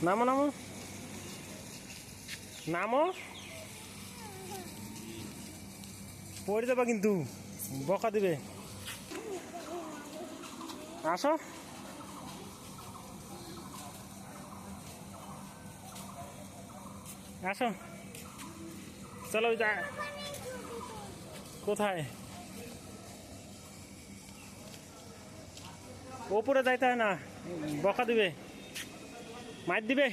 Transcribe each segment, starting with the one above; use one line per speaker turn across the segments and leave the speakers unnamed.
নামো নামো নামো, পড়ে যাবা কিন্তু, বকা দিবে। আসো, আসো, চলো যা। কোথায়? ওপরে যাইতে হয় না, বকা দিবে, মার দিবে।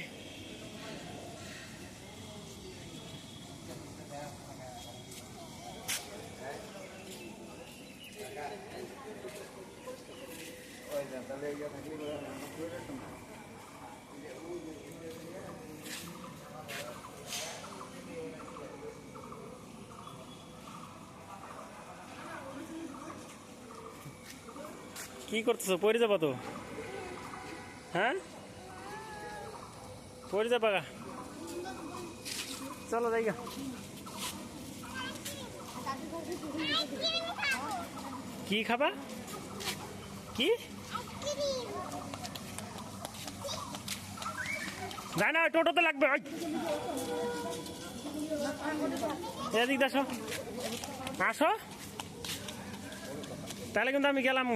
কি করতেছো? পড়ে যাবো তো। হ্যাঁ, পড়ে যাবা গা। চলো যাইগা। কি খাবা? কি যায় না, টোটোতে লাগবে। এদিক আসো, আসো, তাহলে কিন্তু আমি গেলাম।